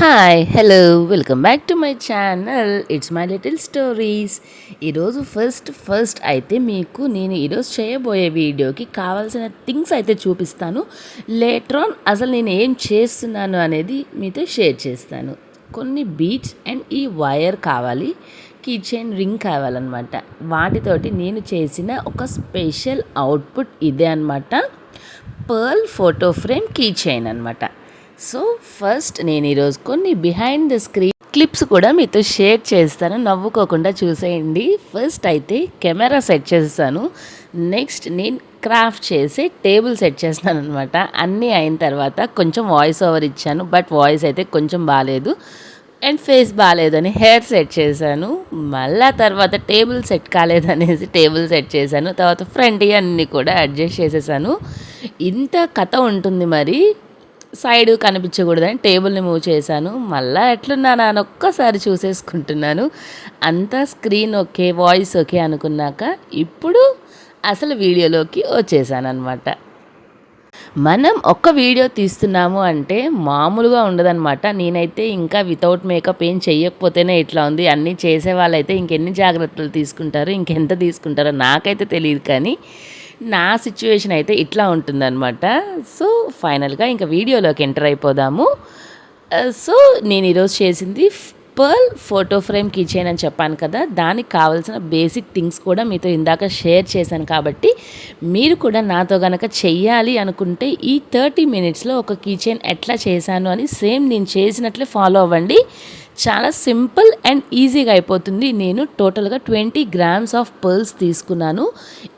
Hi hello welcome back to my channel it's my little stories. ఈరోజు first అయితే మీకు నేను ఈరోజు చేయబోయే వీడియోకి కావాల్సిన థింగ్స్ అయితే చూపిస్తాను. లేటర్ ఆన్ అసలు నేను ఏం చేస్తున్నాను అనేది మీతో షేర్ చేస్తాను. కొన్ని బీడ్స్ అండ్ ఈ వైర్ కావాలి, కీ చైన్ రింగ్ కావాలన్నమాట. వాటితోటి నేను చేసిన ఒక స్పెషల్ అవుట్పుట్ ఇదే అనమాట. Pearl photo frame key chain అనమాట. సో ఫస్ట్ నేను ఈరోజు కొన్ని బిహైండ్ ద స్క్రీన్ క్లిప్స్ కూడా మీతో షేర్ చేస్తాను, నవ్వుకోకుండా చూసేయండి. ఫస్ట్ అయితే కెమెరా సెట్ చేస్తాను. నెక్స్ట్ నేను క్రాఫ్ట్ చేసి టేబుల్ సెట్ చేస్తాను అనమాట. అన్నీ అయిన తర్వాత కొంచెం వాయిస్ ఓవర్ ఇచ్చాను, బట్ వాయిస్ అయితే కొంచెం బాగాలేదు అండ్ ఫేస్ బాగాలేదని హెయిర్ సెట్ చేశాను. మళ్ళా తర్వాత టేబుల్ సెట్ కాలేదనేసి టేబుల్ సెట్ చేశాను. తర్వాత ఫ్రంట్ అన్నీ కూడా అడ్జస్ట్ చేసేసాను. ఇంత కథ ఉంటుంది మరి. సైడ్ కనిపించకూడదని టేబుల్ని మూవ్ చేశాను. మళ్ళీ ఎట్లున్నానా అని ఒక్కసారి చూసేసుకుంటున్నాను. అంతా స్క్రీన్ ఓకే, వాయిస్ ఓకే అనుకున్నాక ఇప్పుడు అసలు వీడియోలోకి వచ్చేసాను అనమాట. మనం ఒక్క వీడియో తీస్తున్నాము అంటే మామూలుగా ఉండదన్నమాట. నేనైతే ఇంకా వితౌట్ మేకప్ ఏం చెయ్యకపోతేనే ఇట్లా ఉంది. అన్నీ చేసే వాళ్ళైతే ఇంకెన్ని జాగ్రత్తలు తీసుకుంటారు, ఇంకెంత తీసుకుంటారో నాకైతే తెలియదు, కానీ నా సిచ్యువేషన్ అయితే ఇట్లా ఉంటుందన్నమాట. సో ఫైనల్గా ఇంకా వీడియోలోకి ఎంటర్ అయిపోదాము. సో నేను ఈరోజు చేసింది పర్ల్ ఫోటో ఫ్రేమ్ కీచైన్ అని చెప్పాను కదా, దానికి కావాల్సిన బేసిక్ థింగ్స్ కూడా మీతో ఇందాక షేర్ చేశాను. కాబట్టి మీరు కూడా నాతో కనుక చెయ్యాలి అనుకుంటే ఈ 30 మినిట్స్లో ఒక కీచైన్ ఎట్లా చేశాను అని సేమ్ నేను చేసినట్లే ఫాలో అవ్వండి. చాలా సింపుల్ అండ్ ఈజీగా అయిపోతుంది. నేను టోటల్గా 20 గ్రామ్స్ ఆఫ్ పర్ల్స్ తీసుకున్నాను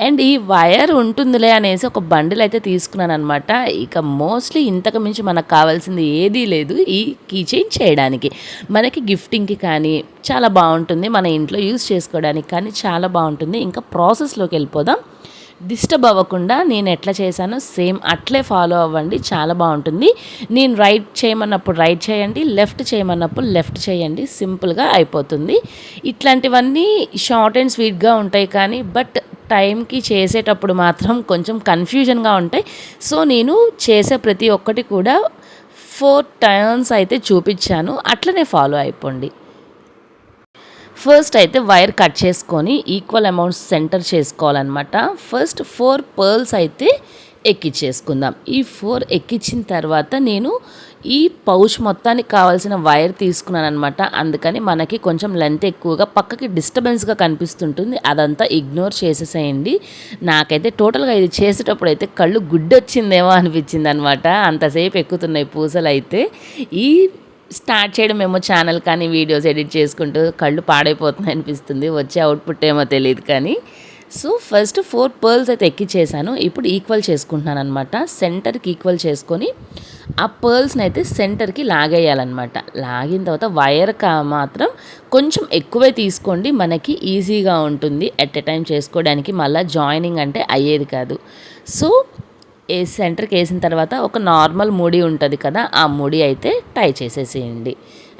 అండ్ ఈ వైర్ ఉంటుందిలే అనేసి ఒక బండిల్ అయితే తీసుకున్నాను అనమాట. ఇక మోస్ట్లీ ఇంతకు మించి మనకు కావాల్సింది ఏదీ లేదు ఈ కీచైన్ చేయడానికి. మనకి గిఫ్టింగ్కి కానీ చాలా బాగుంటుంది, మన ఇంట్లో యూజ్ చేసుకోవడానికి కానీ చాలా బాగుంటుంది. ఇంకా ప్రాసెస్లోకి వెళ్ళిపోదాం. డిస్టర్బ్ అవ్వకుండా నేను ఎట్లా చేశానో సేమ్ అట్లే ఫాలో అవ్వండి, చాలా బాగుంటుంది. నేను రైట్ చేయమన్నప్పుడు రైట్ చేయండి, లెఫ్ట్ చేయమన్నప్పుడు లెఫ్ట్ చేయండి, సింపుల్గా అయిపోతుంది. ఇట్లాంటివన్నీ షార్ట్ అండ్ స్వీట్గా ఉంటాయి, కానీ బట్ టైంకి చేసేటప్పుడు మాత్రం కొంచెం కన్ఫ్యూజన్గా ఉంటాయి. సో నేను చేసే ప్రతి ఒక్కటి కూడా 4 టర్న్స్ అయితే చూపించాను, అట్లనే ఫాలో అయిపోండి. ఫస్ట్ అయితే వైర్ కట్ చేసుకొని ఈక్వల్ అమౌంట్స్ సెంటర్ చేసుకోవాలన్నమాట. ఫస్ట్ 4 పర్ల్స్ అయితే ఎక్కించేసుకుందాం. ఈ 4 ఎక్కించిన తర్వాత నేను ఈ పౌచ్ మొత్తానికి కావాల్సిన వైర్ తీసుకున్నాను అనమాట. అందుకని మనకి కొంచెం లెంత్ ఎక్కువగా పక్కకి డిస్టర్బెన్స్గా కనిపిస్తుంటుంది, అదంతా ఇగ్నోర్ చేసేసేయండి. నాకైతే టోటల్గా ఇది చేసేటప్పుడు అయితే కళ్ళు గుడ్డొచ్చిందేమో అనిపించింది అనమాట, అంతసేపు ఎక్కుతున్నాయి పూసలు అయితే. ఈ స్టార్ట్ చేయడం ఏమో ఛానల్ కానీ వీడియోస్ ఎడిట్ చేసుకుంటూ కళ్ళు పాడైపోతున్నాయి అనిపిస్తుంది, వచ్చే అవుట్పుట్ ఏమో తెలియదు కానీ. సో ఫస్ట్ 4 పర్ల్స్ అయితే ఎక్కిచ్చేసాను. ఇప్పుడు ఈక్వల్ చేసుకుంటున్నాను అనమాట. సెంటర్కి ఈక్వల్ చేసుకొని ఆ పర్ల్స్ని అయితే సెంటర్కి లాగేయాలన్నమాట. లాగిన తర్వాత వైర్ మాత్రం కొంచెం ఎక్కువే తీసుకోండి, మనకి ఈజీగా ఉంటుంది ఎట్ ఎ టైం చేసుకోవడానికి. మళ్ళీ జాయినింగ్ అంటే అయ్యేది కాదు. సో సెంటర్కి వేసిన తర్వాత ఒక నార్మల్ ముడి ఉంటుంది కదా, ఆ ముడి అయితే టై చేసేసేయండి.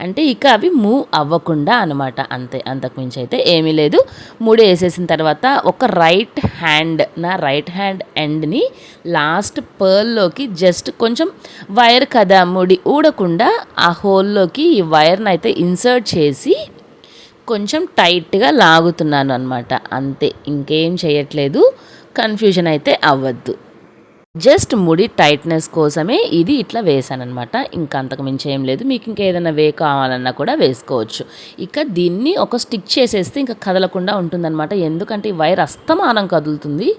అంటే ఇక అవి మూవ్ అవ్వకుండా అనమాట, అంతే, అంతకుమించి అయితే ఏమీ లేదు. ముడి వేసేసిన తర్వాత ఒక నా రైట్ హ్యాండ్ ఎండ్ని లాస్ట్ పర్ల్లోకి జస్ట్ కొంచెం వైర్ కదా ముడి ఊడకుండా ఆ హోల్లోకి ఈ వైర్ని అయితే ఇన్సర్ట్ చేసి కొంచెం టైట్గా లాగుతున్నాను అనమాట. అంతే, ఇంకేం చేయట్లేదు. కన్ఫ్యూజన్ అయితే అవ్వద్దు. జస్ట్ ముడి టైట్నెస్ కోసమే ఇది ఇట్లా వేసానమాట, ఇంకా అంతకు మించి ఏం లేదు. మీకు ఇంకా ఏదైనా వే కావాలన్నా కూడా వేసుకోవచ్చు. ఇక దీన్ని ఒక స్టిక్ చేసేస్తే ఇంకా కదలకుండా ఉంటుందన్నమాట, ఎందుకంటే ఈ వైర్ అస్తమానం కదులుతుంది.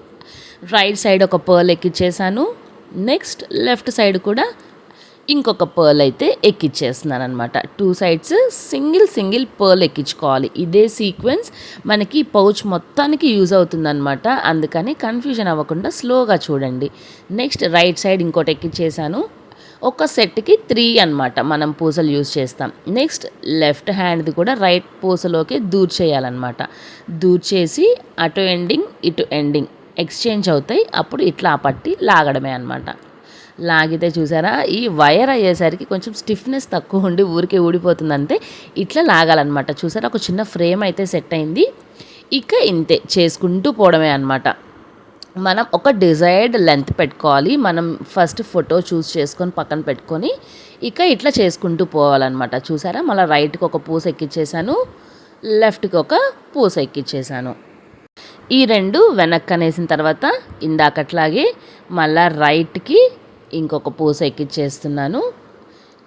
రైట్ సైడ్ ఒక పర్ల్ ఎక్కిచ్చేసాను. నెక్స్ట్ లెఫ్ట్ సైడ్ కూడా ఇంకొక పర్ల్ అయితే ఎక్కిచ్చేస్తున్నాను అనమాట. 2 సైడ్స్ సింగిల్ పర్ల్ ఎక్కించుకోవాలి. ఇదే సీక్వెన్స్ మనకి పౌచ్ మొత్తానికి యూజ్ అవుతుందన్నమాట, అందుకని కన్ఫ్యూజన్ అవ్వకుండా స్లోగా చూడండి. నెక్స్ట్ రైట్ సైడ్ ఇంకోటి ఎక్కిచ్చేసాను. ఒక సెట్కి 3 అనమాట మనం పూసలు యూజ్ చేస్తాం. నెక్స్ట్ లెఫ్ట్ హ్యాండ్ది కూడా రైట్ పూసలోకి దూర్చేయాలన్నమాట. దూర్చేసి అటు ఎండింగ్ ఇటు ఎండింగ్ ఎక్స్చేంజ్ అవుతాయి, అప్పుడు ఇట్లా పట్టి లాగడమే అనమాట. లాగితే చూసారా, ఈ వైర్ అయ్యేసరికి కొంచెం స్టిఫ్నెస్ తక్కువ ఉండి ఊరికే ఊడిపోతుందంటే ఇట్లా లాగాలన్నమాట. చూసారా, ఒక చిన్న ఫ్రేమ్ అయితే సెట్ అయింది. ఇక ఇంతే, చేసుకుంటూ పోవడమే అనమాట. మనం ఒక డిజైర్డ్ లెంత్ పెట్టుకోవాలి. మనం ఫస్ట్ ఫోటో చూస్ చేసుకొని పక్కన పెట్టుకొని ఇక ఇట్లా చేసుకుంటూ పోవాలన్నమాట. చూసారా, మళ్ళీ రైట్కి ఒక పూస ఎక్కిచ్చేసాను, లెఫ్ట్కి ఒక పూస ఎక్కిచ్చేసాను. ఈ రెండు వెనక్కి అనేసిన తర్వాత ఇందాకట్లాగే మళ్ళా రైట్కి ఇంకొక పూస ఎక్కిచ్చేస్తున్నాను.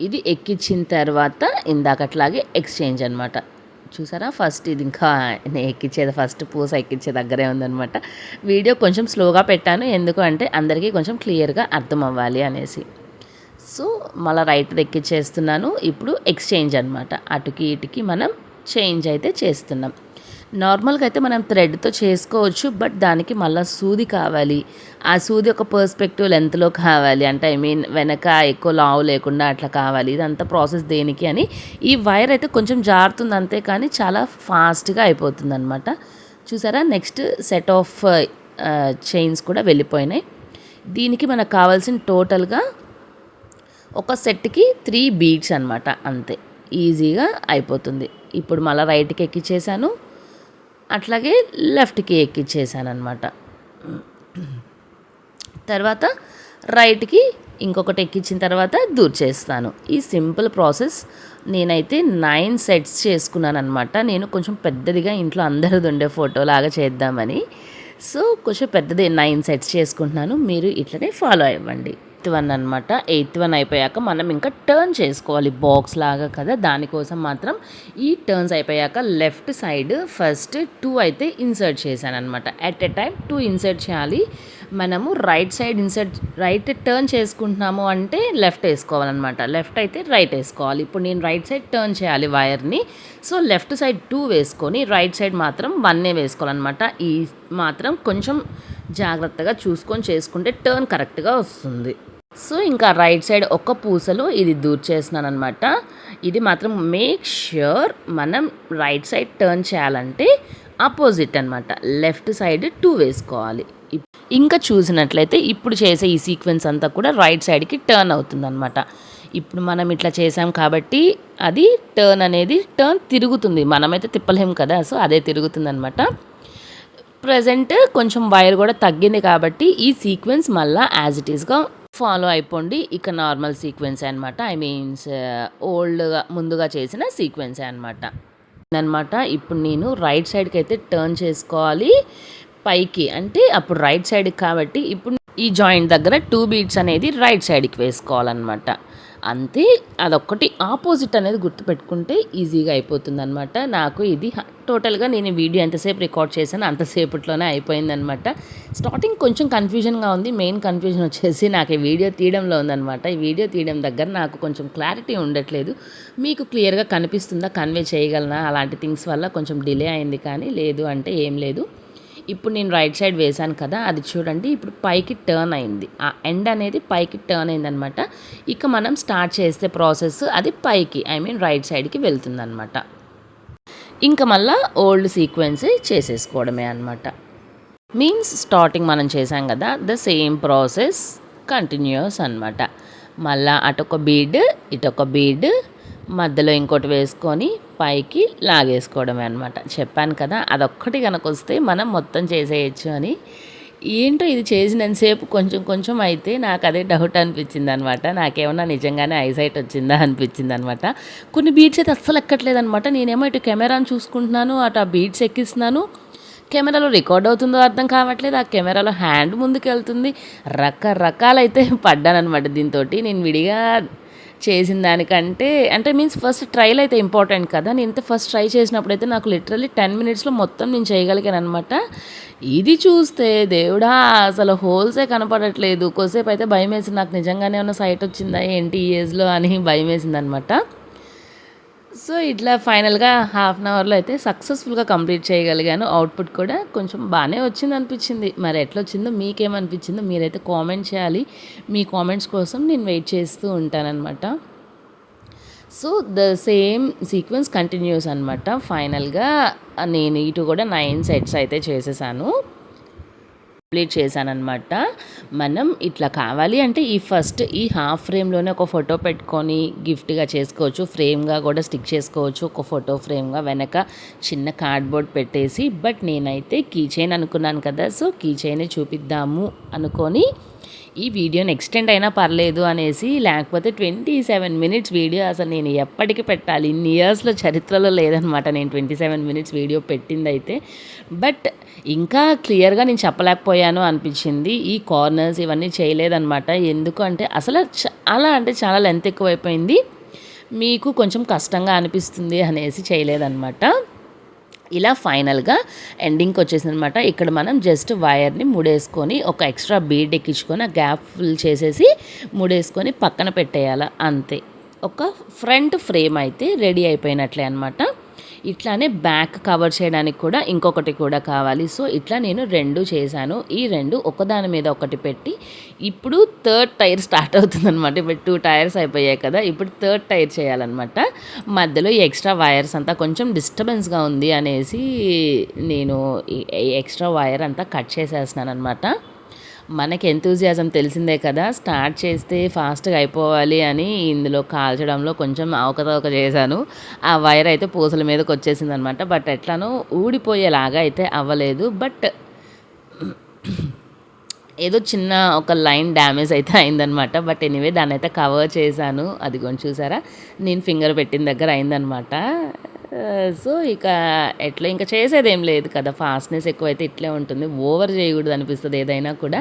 ఇది ఎక్కించిన తర్వాత ఇందాకట్లాగే ఎక్స్చేంజ్ అనమాట. చూసారా, ఫస్ట్ ఇది ఇంకా నేను ఎక్కించేది ఫస్ట్ పూస ఎక్కించే దగ్గరే ఉందనమాట. వీడియో కొంచెం స్లోగా పెట్టాను, ఎందుకు అంటే అందరికీ కొంచెం క్లియర్గా అర్థం అవ్వాలి అనేసి. సో మళ్ళీ రైట్ ఎక్కించేస్తున్నాను. ఇప్పుడు ఎక్స్చేంజ్ అనమాట, అటుకి ఇటుకి మనం చేంజ్ అయితే చేస్తున్నాం. నార్మల్గా అయితే మనం థ్రెడ్తో చేసుకోవచ్చు, బట్ దానికి మళ్ళీ సూది కావాలి. ఆ సూది ఒక పర్స్పెక్టివ్ లెంత్లో కావాలి, అంటే వెనక ఎక్కువ లావు లేకుండా అట్లా కావాలి. ఇదంతా ప్రాసెస్ దేనికి అని ఈ వైర్ అయితే కొంచెం జారుతుంది అంతే, కానీ చాలా ఫాస్ట్గా అయిపోతుంది అనమాట. చూసారా, నెక్స్ట్ సెట్ ఆఫ్ చైన్స్ కూడా వెళ్ళిపోయినాయి. దీనికి మనకు కావాల్సిన టోటల్గా ఒక సెట్కి 3 బీడ్స్ అనమాట, అంతే, ఈజీగా అయిపోతుంది. ఇప్పుడు మళ్ళీ రైట్కి ఎక్కిచ్చేసాను, అట్లాగే లెఫ్ట్కి ఎక్కిచ్చేసాను అనమాట. తర్వాత రైట్కి ఇంకొకటి ఎక్కించిన తర్వాత దూర్చేస్తాను. ఈ సింపుల్ ప్రాసెస్ నేనైతే 9 సెట్స్ చేసుకున్నాను అనమాట. నేను కొంచెం పెద్దదిగా ఇంట్లో అందరిది ఉండే ఫోటో లాగా చేద్దామని, సో కొంచెం పెద్దది 9 సెట్స్ చేసుకుంటున్నాను. మీరు ఇట్లనే ఫాలో అవ్వండి. 8th వన్ అనమాట. 8th వన్ అయిపోయాక మనం ఇంకా టర్న్ చేసుకోవాలి, బాక్స్ లాగా కదా, దానికోసం మాత్రం ఈ టర్న్స్ అయిపోయాక లెఫ్ట్ సైడ్ ఫస్ట్ 2 అయితే ఇన్సర్ట్ చేశాను అనమాట. ఎట్ ఎ టైం 2 ఇన్సర్ట్ చేయాలి. మనము రైట్ టర్న్ చేసుకుంటున్నాము అంటే లెఫ్ట్ వేసుకోవాలన్నమాట, లెఫ్ట్ అయితే రైట్ వేసుకోవాలి. ఇప్పుడు నేను రైట్ సైడ్ టర్న్ చేయాలి వైర్ని, సో లెఫ్ట్ సైడ్ 2 వేసుకొని రైట్ సైడ్ మాత్రం 1 వేసుకోవాలన్నమాట. ఈ మాత్రం కొంచెం జాగ్రత్తగా చూసుకొని చేసుకుంటే టర్న్ కరెక్ట్గా వస్తుంది. సో ఇంకా రైట్ సైడ్ ఒక్క పూసలో ఇది దూర్చేస్తున్నాను అనమాట. ఇది మాత్రం మేక్ ష్యూర్ మనం రైట్ సైడ్ టర్న్ చేయాలంటే ఆపోజిట్ అనమాట, లెఫ్ట్ సైడ్ 2 వేసుకోవాలి. ఇంకా చూసినట్లయితే ఇప్పుడు చేసే ఈ సీక్వెన్స్ అంతా కూడా రైట్ సైడ్కి టర్న్ అవుతుందన్నమాట. ఇప్పుడు మనం ఇట్లా చేసాం కాబట్టి అది టర్న్ తిరుగుతుంది, మనమైతే తిప్పలేము కదా, సో అదే తిరుగుతుందన్నమాట. ప్రజెంట్ కొంచెం వైర్ కూడా తగ్గింది కాబట్టి ఈ సీక్వెన్స్ మళ్ళీ యాజ్ ఇట్ ఈస్గా ఫాలో అయిపోండి. ఇక నార్మల్ సీక్వెన్స్ అనమాట, ఓల్డ్గా ముందుగా చేసిన సీక్వెన్సే అనమాట. ఇప్పుడు నేను రైట్ సైడ్కి అయితే టర్న్ చేసుకోవాలి పైకి, అంటే అప్పుడు రైట్ సైడ్కి కాబట్టి ఇప్పుడు ఈ జాయింట్ దగ్గర 2 బీడ్స్ అనేది రైట్ సైడ్కి వేసుకోవాలన్నమాట. అంతే, అదొక్కటి ఆపోజిట్ అనేది గుర్తుపెట్టుకుంటే ఈజీగా అయిపోతుంది అనమాట. నాకు ఇది టోటల్గా నేను వీడియో ఎంతసేపు రికార్డ్ చేశాను అంతసేపట్లోనే అయిపోయిందనమాట. స్టార్టింగ్ కొంచెం కన్ఫ్యూజన్గా ఉంది, మెయిన్ కన్ఫ్యూజన్ వచ్చేసి నాకు ఈ వీడియో తీయడంలో ఉందనమాట. ఈ వీడియో తీయడం దగ్గర నాకు కొంచెం క్లారిటీ ఉండట్లేదు. మీకు క్లియర్గా కనిపిస్తుందా, కన్వే చేయగలనా, అలాంటి థింగ్స్ వల్ల కొంచెం డిలే అయింది, కానీ లేదు అంటే ఏం లేదు. ఇప్పుడు నేను రైట్ సైడ్ వేశాను కదా, అది చూడండి ఇప్పుడు పైకి టర్న్ అయింది, ఆ ఎండ్ అనేది పైకి టర్న్ అయిందనమాట. ఇక మనం స్టార్ట్ చేస్తే ప్రాసెస్ అది పైకి రైట్ సైడ్కి వెళ్తుందనమాట. ఇంకా మళ్ళీ ఓల్డ్ సీక్వెన్స్ చేసేసుకోవడమే అనమాట. మీన్స్ స్టార్టింగ్ మనం చేసాం కదా, ద సేమ్ ప్రాసెస్ కంటిన్యూస్ అనమాట. మళ్ళీ అటొక బీడ్ ఇటొక బీడ్ మధ్యలో ఇంకోటి వేసుకొని పైకి లాగేసుకోవడమే అనమాట. చెప్పాను కదా, అదొక్కటి కనుక వస్తే మనం మొత్తం చేసేయచ్చు అని. ఏంటో ఇది చేసినంతసేపు కొంచెం కొంచెం అయితే నాకు అదే డౌట్ అనిపించింది అనమాట. నాకేమన్నా నిజంగానే ఐసైట్ వచ్చిందా అనిపించింది అనమాట. కొన్ని బీట్స్ అయితే అస్సలు ఎక్కట్లేదనమాట. నేనేమో ఇటు కెమెరాను చూసుకుంటున్నాను, అటు ఆ బీట్స్ ఎక్కిస్తున్నాను, కెమెరాలో రికార్డ్ అవుతుందో అర్థం కావట్లేదు, ఆ కెమెరాలో హ్యాండ్ ముందుకు వెళ్తుంది, రకరకాలైతే పడ్డానమాట. దీంతో నేను విడిగా చేసిన దానికంటే మీన్స్ ఫస్ట్ ట్రైల్ అయితే ఇంపార్టెంట్ కదా. నేను ఫస్ట్ ట్రై చేసినప్పుడైతే నాకు లిటరల్లీ 10 మినిట్స్లో మొత్తం నేను చేయగలిగాను అనమాట. ఇది చూస్తే దేవుడా అసలు హోల్సే కనపడట్లేదు. కొద్దిసేపు అయితే భయం వేసింది, నాకు నిజంగానే ఉన్న సైట్ వచ్చిందా ఏంటి ఈ ఏజ్లో అని భయం వేసింది అనమాట. సో ఇట్లా ఫైనల్గా హాఫ్ అన్ అవర్లో అయితే సక్సెస్ఫుల్గా కంప్లీట్ చేయగలిగాను. అవుట్పుట్ కూడా కొంచెం బాగానే వచ్చింది అనిపించింది. మరి ఎట్లా వచ్చిందో మీకేమనిపించిందో మీరైతే కామెంట్ చేయాలి. మీ కామెంట్స్ కోసం నేను వెయిట్ చేస్తూ ఉంటానన్నమాట. So the same sequence continuous అనమాట. ఫైనల్గా నేను ఇటు కూడా 9 సెట్స్ అయితే చేసేసాను. కంప్లీట్ చేశానన్నమాట. మనం ఇట్లా కావాలి అంటే ఈ హాఫ్ ఫ్రేమ్‌లోనే ఒక ఫోటో పెట్టుకొని గిఫ్ట్‌గా చేసుకోవచ్చు. ఫ్రేమ్‌గా కూడా స్టిక్ చేసుకోవచ్చు. ఒక ఫోటో ఫ్రేమ్‌గా వెనక చిన్న కార్డ్‌బోర్డ్ పెట్టేసి బట్ నేనైతే కీ చైన్ అనుకున్నాను కదా! సో, కీ చైనే చూపిద్దాము అనుకోని ఈ వీడియోని ఎక్స్టెండ్ అయినా పర్లేదు అనేసి, లేకపోతే 27 మినిట్స్ వీడియో అసలు నేను ఎప్పటికి పెట్టాలి, ఇన్ని ఇయర్స్‌లో చరిత్రలో లేదనమాట నేను 27 మినిట్స్ వీడియో పెట్టిందైతే. బట్ ఇంకా క్లియర్‌గా నేను చెప్పలేకపోయాను అనిపించింది. ఈ కార్నర్స్ ఇవన్నీ చేయలేదనమాట. ఎందుకు అంటే అసలు చాలా అంటే చాలా లెంత్ ఎక్కువైపోయింది. మీకు కొంచెం కష్టంగా అనిపిస్తుంది అనేసి చేయలేదనమాట. ఇలా ఫైనల్‌గా ఎండింగ్‌కి వచ్చేసిందనమాట. ఇక్కడ మనం జస్ట్ వైర్‌ని ముడేసుకొని ఒక ఎక్స్ట్రా బీడ్ ఎక్కించుకొని ఆ గ్యాప్ ఫిల్ చేసేసి ముడేసుకొని పక్కన పెట్టేయాల అంతే. ఒక ఫ్రంట్ ఫ్రేమ్ అయితే రెడీ అయిపోయినట్లే అనమాట. ఇట్లానే బ్యాక్ కవర్ చేయడానికి కూడా ఇంకొకటి కూడా కావాలి. సో, ఇట్లా నేను 2 చేశాను. ఈ 2 ఒకదాని మీద ఒకటి పెట్టి ఇప్పుడు థర్డ్ టైర్ స్టార్ట్ అవుతుందనమాట. ఇప్పుడు 2 టైర్స్ అయిపోయాయి కదా! ఇప్పుడు థర్డ్ టైర్ చేయాలనమాట. మధ్యలో ఈ ఎక్స్ట్రా వైర్స్ అంతా కొంచెం డిస్టర్బెన్స్‌గా ఉంది అనేసి నేను ఈ ఎక్స్ట్రా వైర్ అంతా కట్ చేసేస్తున్నాననమాట. మనకి ఎంతూజియాజం తెలిసిందే కదా! స్టార్ట్ చేస్తే ఫాస్ట్‌గా అయిపోవాలి అని ఇందులో కాల్చడంలో కొంచెం అవకతవక చేశాను. ఆ వైర్ అయితే పూసల మీదకొచ్చేసిందనమాట. బట్ ఎట్లానో ఊడిపోయేలాగా అయితే అవ్వలేదు. బట్ ఏదో చిన్న ఒక లైన్ డ్యామేజ్ అయితే అయిందనమాట. బట్ ఎనీవే దాన్నయితే కవర్ చేశాను. అదిగోండి చూసారా? నేను ఫింగర్ పెట్టిన దగ్గర అయిందనమాట. సో, ఇక ఎట్లా ఇంక చేసేదేం లేదు కదా! ఫాస్ట్‌నెస్ ఎక్కువైతే ఇట్లే ఉంటుంది. ఓవర్ చేయకూడదు అనిపిస్తది ఏదైనా కూడా.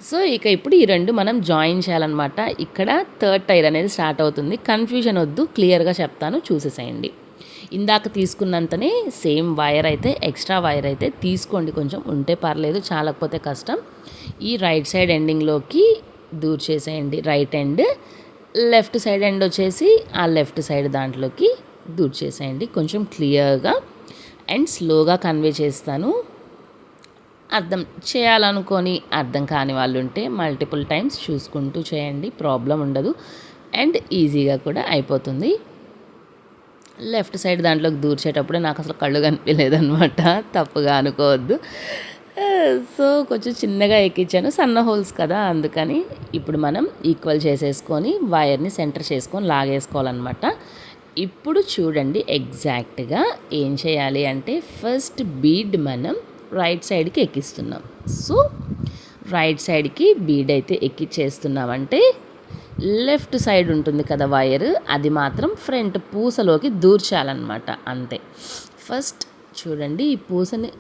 సో, ఇక ఇప్పుడు ఈ 2 మనం జాయిన్ చేయాలనమాట. ఇక్కడ థర్డ్ టైర్ అనేది స్టార్ట్ అవుతుంది. కన్‌ఫ్యూజన్ వద్దు, క్లియర్‌గా చెప్తాను చూసేసేయండి. ఇందాక తీసుకున్నంతనే సేమ్ వైర్ అయితే ఎక్స్ట్రా వైర్ అయితే తీసుకోండి, కొంచెం ఉంటే పర్లేదు, చాలకపోతే కష్టం. ఈ రైట్ సైడ్ ఎండింగ్‌లోకి దూర్చేసేయండి right end. Left side end వచ్చేసి ఆ లెఫ్ట్ సైడ్ దాంట్లోకి దూర్చేసేయండి. కొంచెం క్లియర్‌గా అండ్ స్లోగా కన్వే చేస్తాను. అర్థం చేయాలనుకొని అర్థం కాని వాళ్ళు ఉంటే మల్టిపుల్ టైమ్స్ చూసుకుంటూ చేయండి, ప్రాబ్లం ఉండదు అండ్ ఈజీగా కూడా అయిపోతుంది. లెఫ్ట్ సైడ్ దాంట్లోకి దూర్చేటప్పుడు నాకు అసలు కళ్ళు కనిపించలేదనమాట, తప్పుగా అనుకోవద్దు. సో, కొంచెం చిన్నగా ఎక్కించాను, సన్న హోల్స్ కదా అందుకని. ఇప్పుడు మనం ఈక్వల్ చేసేసుకొని వైర్ని సెంటర్ చేసుకొని లాగేసుకోవాలన్నమాట. ఇప్పుడు చూడండి ఎగ్జాక్ట్గా ఏం చేయాలి అంటే ఫస్ట్ బీడ్ మనం రైట్ సైడ్కి ఎక్కిస్తున్నాం. సో, రైట్ సైడ్కి బీడ్ అయితే ఎక్కిచ్చేస్తున్నామంటే లెఫ్ట్ సైడ్ ఉంటుంది కదా వైర్, అది మాత్రం ఫ్రంట్ పూసలోకి దూర్చాలన్నమాట అంతే. ఫస్ట్ చూడండి ఈ పూసని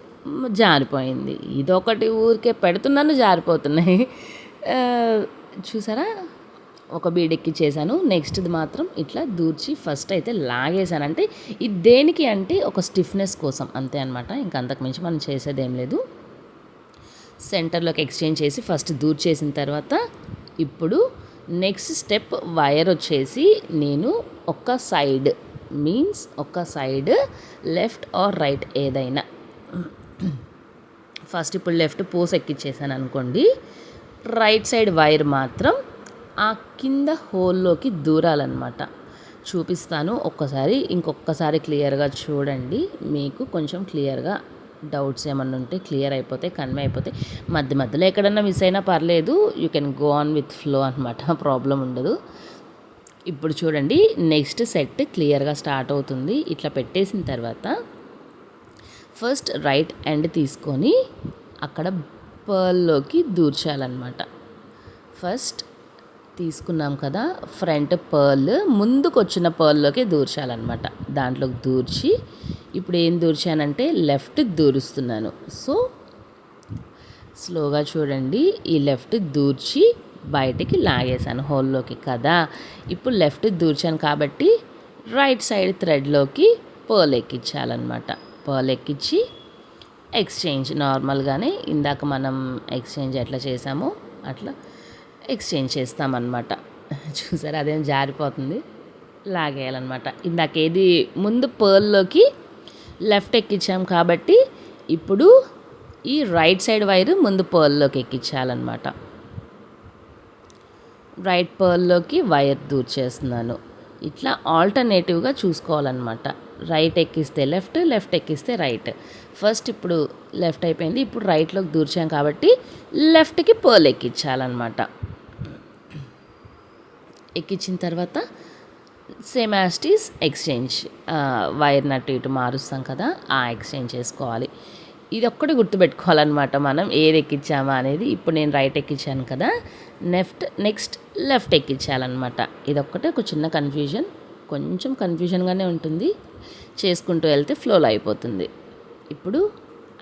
జారిపోయింది, ఇదొకటి ఊరికే పెడుతున్నాను జారిపోతున్నాయి. చూసారా, ఒక బీడ్ ఎక్కిచ్చేసాను. నెక్స్ట్ది మాత్రం ఇట్లా దూర్చి ఫస్ట్ అయితే లాగేసాను. అంటే ఇది దేనికి అంటే ఒక స్టిఫ్నెస్ కోసం అంతే అనమాట, ఇంకా అంతకుమించి మనం చేసేదేం లేదు. సెంటర్లోకి ఎక్స్చేంజ్ చేసి ఫస్ట్ దూర్చేసిన తర్వాత ఇప్పుడు నెక్స్ట్ స్టెప్ వైర్ వచ్చేసి నేను ఒక సైడ్ మీన్స్ ఒక సైడ్ లెఫ్ట్ ఆర్ రైట్ ఏదైనా, ఫస్ట్ ఇప్పుడు లెఫ్ట్ పూస ఎక్కిచ్చేసాను అనుకోండి, రైట్ సైడ్ వైర్ మాత్రం ఆ కింద హోల్లోకి దూరాలన్నమాట. చూపిస్తాను ఒక్కసారి, ఇంకొకసారి క్లియర్గా చూడండి, మీకు కొంచెం క్లియర్గా డౌట్స్ ఏమన్నా ఉంటే క్లియర్ అయిపోతే కన్వే అయిపోతే. మధ్య మధ్యలో ఎక్కడన్నా మిస్ అయినా పర్లేదు, you can go on with flow అనమాట, ప్రాబ్లం ఉండదు. ఇప్పుడు చూడండి నెక్స్ట్ సెట్ క్లియర్గా స్టార్ట్ అవుతుంది. ఇట్లా పెట్టేసిన తర్వాత ఫస్ట్ రైట్ ఎండ్ తీసుకొని అక్కడ పర్ల్లోకి దూర్చాలన్నమాట. ఫస్ట్ తీసుకున్నాం కదా ఫ్రంట్ పర్ల్, ముందుకు వచ్చిన పర్ల్లోకి దూర్చాలన్నమాట. దాంట్లోకి దూర్చి ఇప్పుడు ఏం దూర్చానంటే లెఫ్ట్ దూరుస్తున్నాను. సో, స్లోగా చూడండి, ఈ లెఫ్ట్ దూర్చి బయటికి లాగేశాను హోల్లోకి కదా. ఇప్పుడు లెఫ్ట్ దూర్చాను కాబట్టి రైట్ సైడ్ థ్రెడ్లోకి పర్ల్ ఎక్కించాలన్నమాట. పర్ల్ ఎక్కించి ఎక్స్చేంజ్ నార్మల్గానే ఇందాక మనం ఎక్స్చేంజ్ ఎట్లా చేసామో అట్లా ఎక్స్చేంజ్ చేస్తామన్నమాట. చూసారా, అదేం జారిపోతుంది, లాగేయాలన్నమాట. ఇందాకేది ముందు పర్ల్లోకి లెఫ్ట్ ఎక్కించాం కాబట్టి ఇప్పుడు ఈ రైట్ సైడ్ వైర్ ముందు పర్ల్లోకి ఎక్కించాలన్నమాట. రైట్ పర్ల్లోకి వైర్ దూర్చేస్తున్నాను. ఇట్లా ఆల్టర్నేటివ్గా చూసుకోవాలన్నమాట. రైట్ ఎక్కిస్తే లెఫ్ట్, లెఫ్ట్ ఎక్కిస్తే రైట్. ఫస్ట్ ఇప్పుడు లెఫ్ట్ అయిపోయింది, ఇప్పుడు రైట్లోకి దూర్చాం కాబట్టి లెఫ్ట్కి పర్ల్ ఎక్కించాలన్నమాట. ఎక్కించిన తర్వాత సేమ్ యాస్టీస్ ఎక్స్చేంజ్, వైర్ని అటు ఇటు మారుస్తాం కదా, ఆ ఎక్స్చేంజ్ చేసుకోవాలి. ఇది ఒక్కటి గుర్తుపెట్టుకోవాలన్నమాట మనం ఏది ఎక్కించామా అనేది. ఇప్పుడు నేను రైట్ ఎక్కించాను కదా, నెక్స్ట్ లెఫ్ట్ ఎక్కించాలన్నమాట. ఇదొక్కటే ఒక చిన్న కన్ఫ్యూజన్, కొంచెం కన్ఫ్యూజన్గానే ఉంటుంది, చేసుకుంటూ వెళ్తే ఫ్లోలో అయిపోతుంది. ఇప్పుడు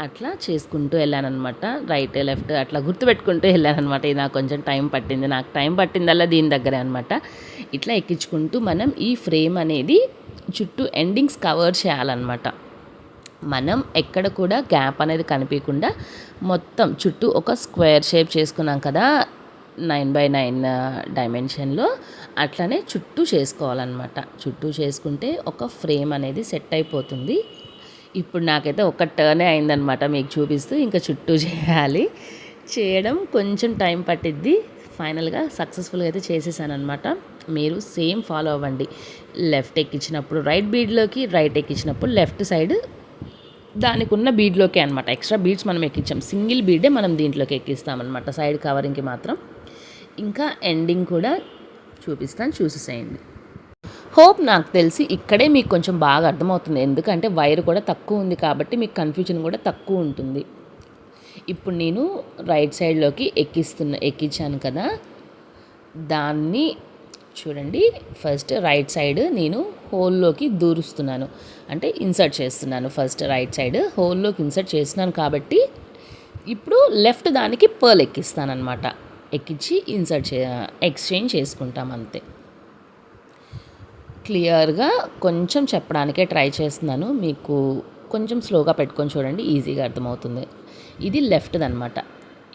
అట్లా చేసుకుంటూ వెళ్ళానమాట, రైట్ లెఫ్ట్ అట్లా గుర్తుపెట్టుకుంటూ వెళ్ళానమాట. ఇది నాకు కొంచెం టైం పట్టింది, నాకు టైం పట్టిందల్లా దీని దగ్గరే అనమాట. ఇట్లా ఎక్కించుకుంటూ మనం ఈ ఫ్రేమ్ అనేది చుట్టూ ఎండింగ్స్ కవర్ చేయాలన్నమాట. మనం ఎక్కడ కూడా గ్యాప్ అనేది కనిపించకుండా మొత్తం చుట్టూ ఒక స్క్వేర్ షేప్ చేసుకున్నాం కదా 9x9 డైమెన్షన్లో, అట్లనే చుట్టూ చేసుకోవాలన్నమాట. చుట్టూ చేసుకుంటే ఒక ఫ్రేమ్ అనేది సెట్ అయిపోతుంది. ఇప్పుడు నాకైతే ఒక టర్నే అయిందనమాట మీకు చూపిస్తూ, ఇంకా చుట్టూ చేయాలి. చేయడం కొంచెం టైం పట్టిద్ది, ఫైనల్గా సక్సెస్ఫుల్గా అయితే చేసేసాను అనమాట. మీరు సేమ్ ఫాలో అవ్వండి. లెఫ్ట్ ఎక్కించినప్పుడు రైట్ బీడ్లోకి, రైట్ ఎక్కించినప్పుడు లెఫ్ట్ సైడ్ దానికి ఉన్న బీడ్లోకే అనమాట. ఎక్స్ట్రా బీడ్స్ మనం ఎక్కించాం, సింగిల్ బీడే మనం దీంట్లోకి ఎక్కిస్తామన్నమాట, సైడ్ కవరింగ్కి మాత్రం. ఇంకా ఎండింగ్ కూడా చూపిస్తాను, చూసేసేయండి. హోప్ నాకు తెలిసి ఇక్కడే మీకు కొంచెం బాగా అర్థమవుతుంది, ఎందుకంటే వైర్ కూడా తక్కువ ఉంది కాబట్టి మీకు కన్ఫ్యూజన్ కూడా తక్కువ ఉంటుంది. ఇప్పుడు నేను రైట్ సైడ్లోకి ఎక్కించాను కదా, దాన్ని చూడండి. ఫస్ట్ రైట్ సైడ్ నేను హోల్లోకి దూరుస్తున్నాను, అంటే ఇన్సర్ట్ చేస్తున్నాను. ఫస్ట్ రైట్ సైడ్ హోల్లోకి ఇన్సర్ట్ చేస్తున్నాను కాబట్టి ఇప్పుడు లెఫ్ట్ దానికి పర్ల్ ఎక్కిస్తాను అనమాట. ఎక్కించి ఎక్స్చేంజ్ చేసుకుంటాం అంతే. క్లియర్గా కొంచెం చెప్పడానికే ట్రై చేస్తున్నాను, మీకు కొంచెం స్లోగా పెట్టుకొని చూడండి, ఈజీగా అర్థమవుతుంది. ఇది లెఫ్ట్ది అనమాట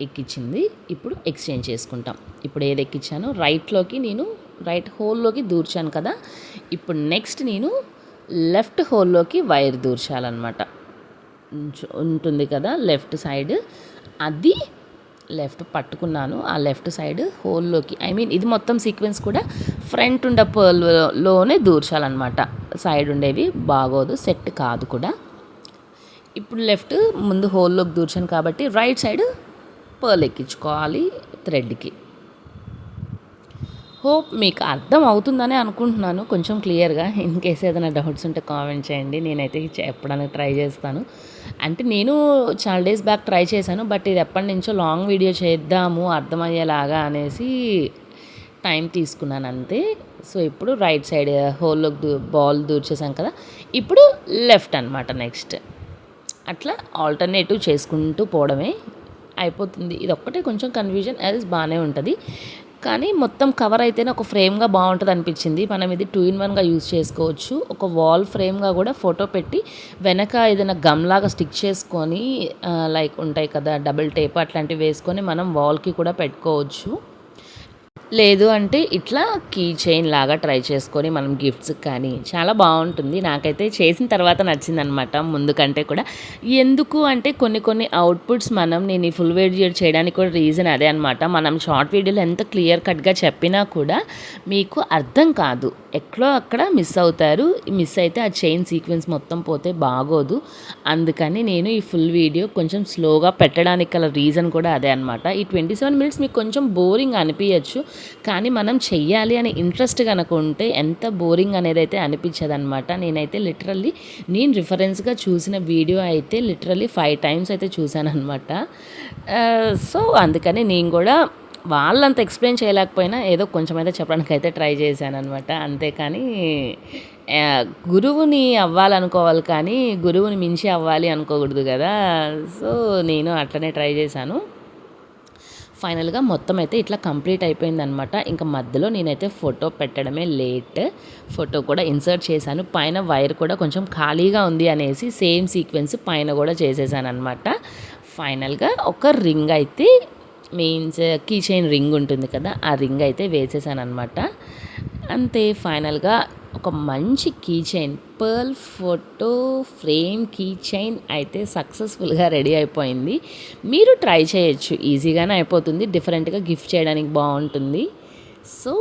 ఎక్కించింది. ఇప్పుడు ఎక్స్చేంజ్ చేసుకుంటాం. ఇప్పుడు ఏది ఎక్కించానో రైట్లోకి నేను రైట్ హోల్లోకి దూర్చాను కదా, ఇప్పుడు నెక్స్ట్ నేను లెఫ్ట్ హోల్లోకి వైర్ దూర్చాలన్నమాట. ఉంటుంది కదా లెఫ్ట్ సైడ్, అది లెఫ్ట్ పట్టుకున్నాను. ఆ లెఫ్ట్ సైడ్ హోల్లోకి, ఇది మొత్తం సీక్వెన్స్ కూడా ఫ్రంట్ ఉండే పర్ల్లోనే దూర్చాలన్నమాట. సైడ్ ఉండేవి బాగోదు, సెట్ కాదు కూడా. ఇప్పుడు లెఫ్ట్ ముందు హోల్లోకి దూర్చాను కాబట్టి రైట్ సైడ్ పర్ల్ ఎక్కించుకోవాలి థ్రెడ్కి. హోప్ మీకు అర్థం అవుతుందని అనుకుంటున్నాను కొంచెం క్లియర్గా. ఇన్ కేస్ ఏదైనా డౌట్స్ ఉంటే కామెంట్ చేయండి, నేనైతే చెప్పడానికి ట్రై చేస్తాను. అంటే నేను చాలా డేస్ బ్యాక్ ట్రై చేశాను, బట్ ఇది ఎప్పటి నుంచో లాంగ్ వీడియో చేద్దాము అర్థమయ్యేలాగా అనేసి టైం తీసుకున్నాను అంతే. సో ఇప్పుడు రైట్ సైడ్ హోల్లోకి బాల్ దూర్చేసాం కదా, ఇప్పుడు లెఫ్ట్ అనమాట. నెక్స్ట్ అట్లా ఆల్టర్నేటివ్ చేసుకుంటూ పోవడమే అయిపోతుంది. ఇది ఒక్కటే కొంచెం కన్ఫ్యూజన్, అది బాగానే ఉంటుంది. కానీ మొత్తం కవర్ అయితేనే ఒక ఫ్రేమ్గా బాగుంటుంది అనిపించింది. మనం ఇది 2-in-1గా యూజ్ చేసుకోవచ్చు. ఒక వాల్ ఫ్రేమ్గా కూడా ఫోటో పెట్టి వెనక ఏదైనా గమ్లాగా స్టిక్ చేసుకొని లైక్ ఉంటాయి కదా డబుల్ టేప్, అట్లాంటివి వేసుకొని మనం వాల్కి కూడా పెట్టుకోవచ్చు. లేదు అంటే ఇట్లా కీ చైన్ లాగా ట్రై చేసుకొని మనం గిఫ్ట్స్ కానీ చాలా బాగుంటుంది. నాకైతే చేసిన తర్వాత నచ్చిందనమాట ముందు కంటే కూడా. ఎందుకు అంటే కొన్ని అవుట్పుట్స్ నేను ఈ ఫుల్ వీడియో చేయడానికి కూడా రీజన్ అదే అనమాట. మనం షార్ట్ వీడియోలో ఎంత క్లియర్ కట్గా చెప్పినా కూడా మీకు అర్థం కాదు, ఎక్కడో అక్కడ మిస్ అవుతారు. మిస్ అయితే ఆ చైన్ సీక్వెన్స్ మొత్తం పోతే బాగోదు. అందుకని నేను ఈ ఫుల్ వీడియో కొంచెం స్లోగా పెట్టడానికి గల రీజన్ కూడా అదే అనమాట. ఈ 27 minutes మీకు కొంచెం బోరింగ్ అనిపించచ్చు, కానీ మనం చెయ్యాలి అనే ఇంట్రెస్ట్ కనుక ఉంటే ఎంత బోరింగ్ అనేది అయితే అనిపించదు అనమాట. నేనైతే నేను రిఫరెన్స్గా చూసిన వీడియో అయితే 5 times అయితే చూశాను అనమాట. సో అందుకని నేను కూడా వాళ్ళంత ఎక్స్ప్లెయిన్ చేయలేకపోయినా ఏదో కొంచెం అయితే చెప్పడానికి అయితే ట్రై చేశాను అనమాట. అంతేకాని గురువుని అవ్వాలనుకోవాలి కానీ గురువుని మించి అవ్వాలి అనుకోకూడదు కదా. సో నేను అట్లనే ట్రై చేశాను. ఫైనల్గా మొత్తం అయితే ఇట్లా కంప్లీట్ అయిపోయిందనమాట. ఇంకా మధ్యలో నేనైతే ఫోటో పెట్టడమే లేట్, ఫోటో కూడా ఇన్సర్ట్ చేశాను. పైన వైర్ కూడా కొంచెం ఖాళీగా ఉంది అనేసి సేమ్ సీక్వెన్స్ పైన కూడా చేసేసాను అనమాట. ఫైనల్గా ఒక రింగ్ అయితే మీన్స్ కీ చైన్ రింగ్ ఉంటుంది కదా, ఆ రింగ్ అయితే వేసేసాను అనమాట. అంతే, ఫైనల్గా ఒక మంచి key chain, pearl photo frame key chain అయితే సక్సెస్ఫుల్గా రెడీ అయిపోయింది. మీరు ట్రై చేయొచ్చు, ఈజీగానే అయిపోతుంది, డిఫరెంట్గా గిఫ్ట్ చేయడానికి బాగుంటుంది. సో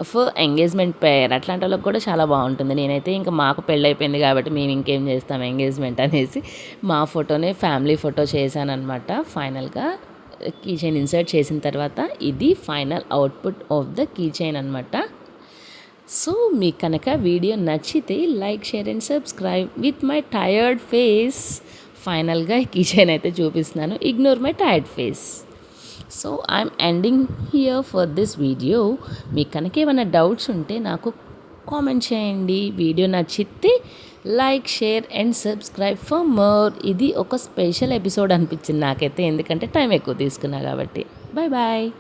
ఫర్ ఎంగేజ్మెంట్ పేర్ అట్లాంటి వాళ్ళకి కూడా చాలా బాగుంటుంది. నేనైతే ఇంకా మాకు పెళ్ళైపోయింది కాబట్టి మేము ఇంకేం చేస్తాం ఎంగేజ్మెంట్ అనేసి మా ఫోటోనే ఫ్యామిలీ ఫోటో చేశానమాట. ఫైనల్గా కీ చైన్ ఇన్సర్ట్ చేసిన తర్వాత ఇది final output of the key chain అనమాట. సో మీకు కనుక వీడియో నచ్చితే like, share and subscribe with my tired face. ఫైనల్గా కీ చైన్ అయితే చూపిస్తున్నాను. Ignore my tired face. So I'm ending here for this video. మీకు కనుక ఏమైనా డౌట్స్ ఉంటే నాకు కామెంట్ చేయండి. వీడియో నచ్చితే like, share and subscribe for more. ఇది ఒక స్పెషల్ ఎపిసోడ్ అనిపించింది నాకైతే, ఎందుకంటే టైం ఎక్కువ తీసుకున్నా కాబట్టి. Bye bye.